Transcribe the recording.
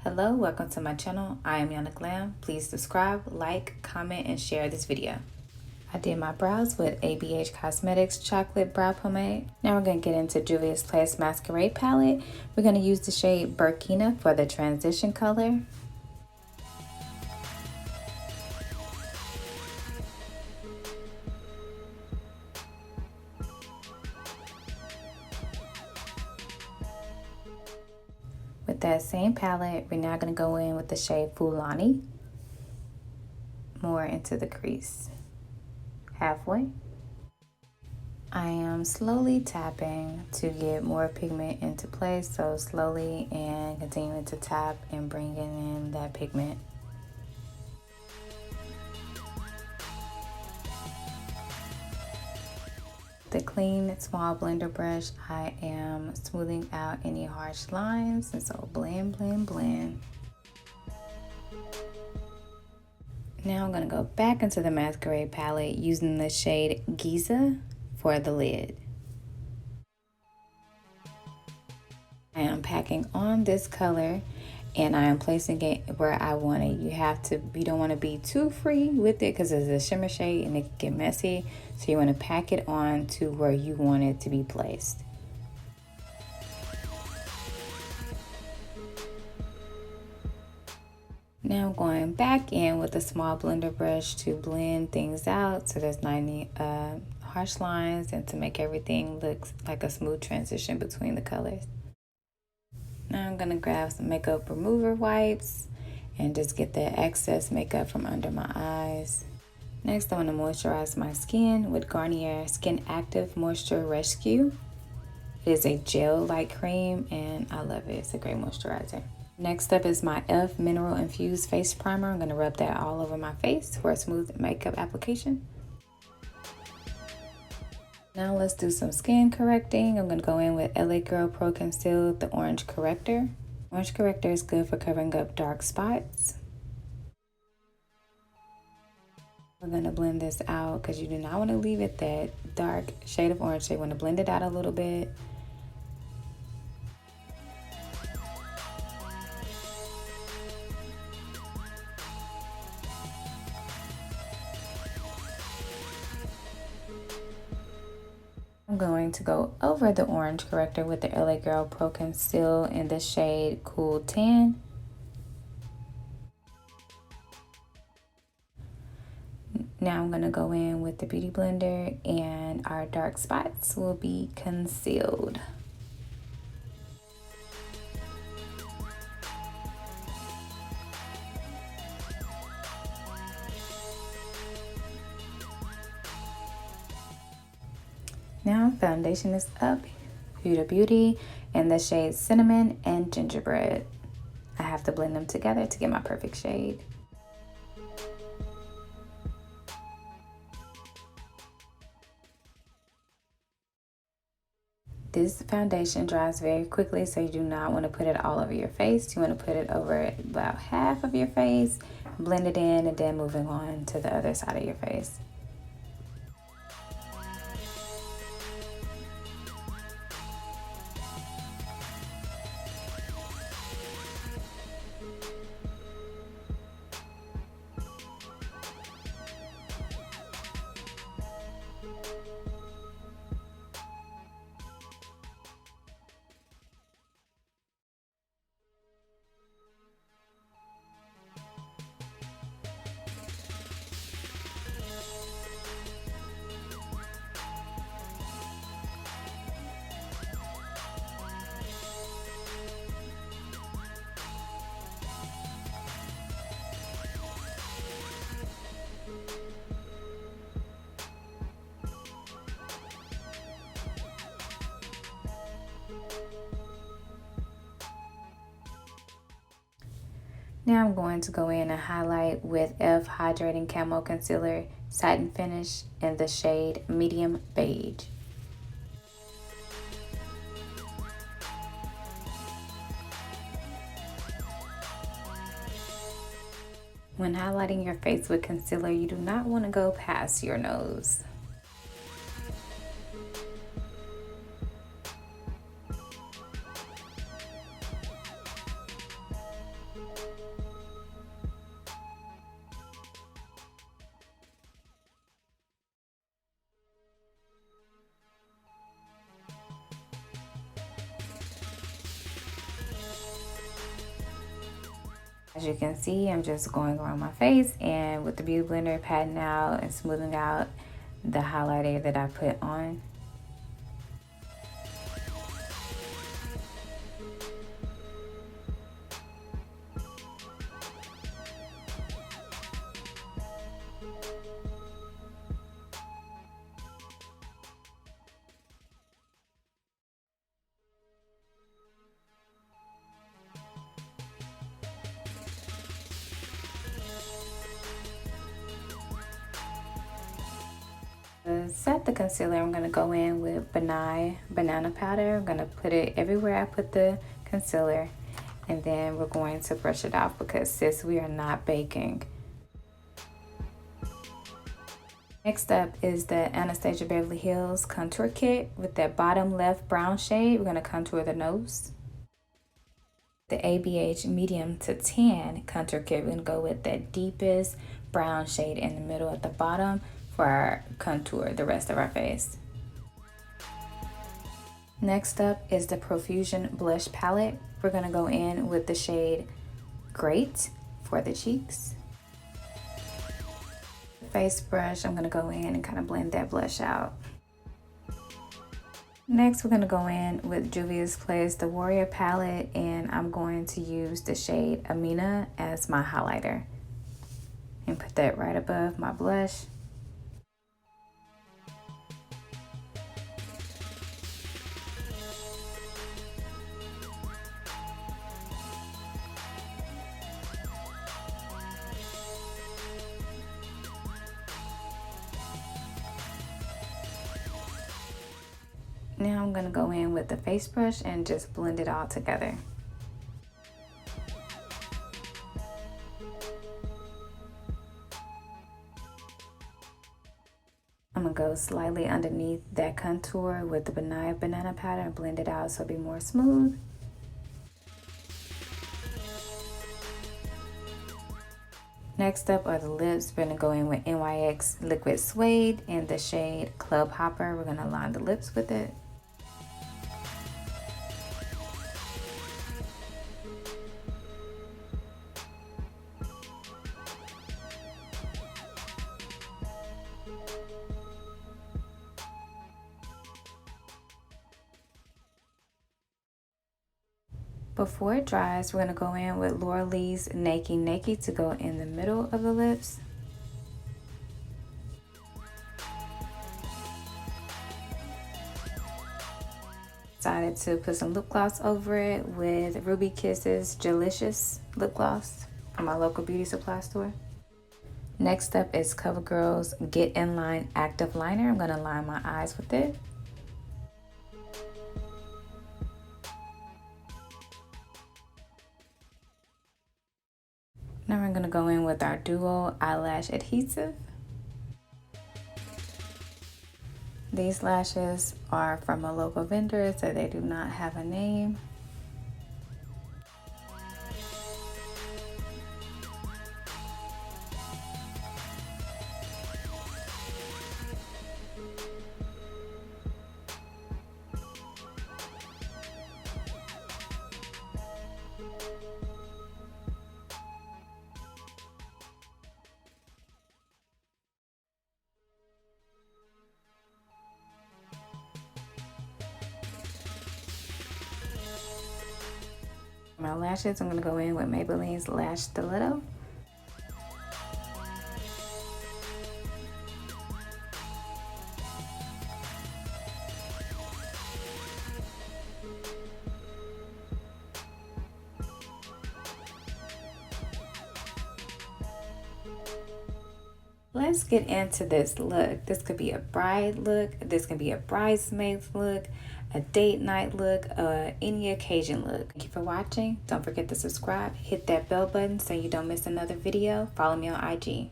Hello, welcome to my channel. I am Glam. Please subscribe, like, comment, and share this video. I did my brows with ABH Cosmetics Chocolate Brow Pomade. Now we're going to get into Juvia'S Place Masquerade Palette. We're going to use the shade Burkina for the transition color. With that same palette, we're now going to go in with the shade Fulani, more into the crease, halfway. I am slowly tapping to get more pigment into place, so slowly and continuing to tap and bringing in that pigment. The clean small blender brush, I am smoothing out any harsh lines, and so blend, blend, blend. Now I'm going to go back into the Masquerade palette using the shade Giza for the lid. I am packing on this color and I am placing it where I want it. You don't want to be too free with it because it's a shimmer shade and it can get messy. So you want to pack it on to where you want it to be placed. Now I'm going back in with a small blender brush to blend things out so there's not any harsh lines and to make everything look like a smooth transition between the colors. Now I'm going to grab some makeup remover wipes and just get the excess makeup from under my eyes. Next, I want to moisturize my skin with Garnier Skin Active Moisture Rescue. It is a gel-like cream and I love it. It's a great moisturizer. Next up is my e.l.f. Mineral Infused Face Primer. I'm going to rub that all over my face for a smooth makeup application. Now let's do some skin correcting. I'm going to go in with LA Girl Pro Conceal, the Orange Corrector. Orange Corrector is good for covering up dark spots. We're going to blend this out because you do not want to leave it that dark shade of orange. So you want to blend it out a little bit. I'm going to go over the orange corrector with the LA Girl Pro Conceal in the shade Cool Tan. Now I'm going to go in with the Beauty Blender and our dark spots will be concealed. Now foundation is up, Huda Beauty, in the shades Cinnamon and Gingerbread. I have to blend them together to get my perfect shade. This foundation dries very quickly, so you do not want to put it all over your face. You want to put it over about half of your face, blend it in, and then moving on to the other side of your face. Now I'm going to go in and highlight with e.l.f. Hydrating Camo Concealer Satin Finish in the shade Medium Beige. When highlighting your face with concealer, you do not want to go past your nose. As you can see, I'm just going around my face and with the beauty blender patting out and smoothing out the highlighter that I put on. To set the concealer, I'm going to go in with banana powder. I'm going to put it everywhere I put the concealer, and then we're going to brush it off because sis, we are not baking. Next up is the Anastasia Beverly Hills contour kit with that bottom left brown shade. We're going to contour the nose. The ABH medium to tan contour kit, we're going to go with that deepest brown shade in the middle at the bottom for our contour, the rest of our face. Next up is the Profusion blush palette. We're going to go in with the shade Great for the cheeks. Face brush, I'm going to go in and kind of blend that blush out. Next, we're going to go in with Juvia'S the Warrior palette, and I'm going to use the shade Amina as my highlighter and put that right above my blush. Now I'm going to go in with the face brush and just blend it all together. I'm going to go slightly underneath that contour with the banana powder and blend it out so it'll be more smooth. Next up are the lips. We're going to go in with NYX Liquid Suede in the shade Club Hopper. We're going to line the lips with it. Before it dries, we're going to go in with Laura Lee's Naked to go in the middle of the lips. Decided to put some lip gloss over it with Ruby Kisses Delicious lip gloss from my local beauty supply store. Next up is CoverGirl's Get In Line Active Liner. I'm going to line my eyes with it. Now we're going to go in with our Duo Eyelash Adhesive. These lashes are from a local vendor, so they do not have a name. My lashes, I'm going to go in with Maybelline's Lash Stiletto. Let's get into this look. This could be a bride look. This can be a bridesmaid look, a date night look, any occasion look. Thank you for watching. Don't forget to subscribe. Hit that bell button so you don't miss another video. Follow me on IG.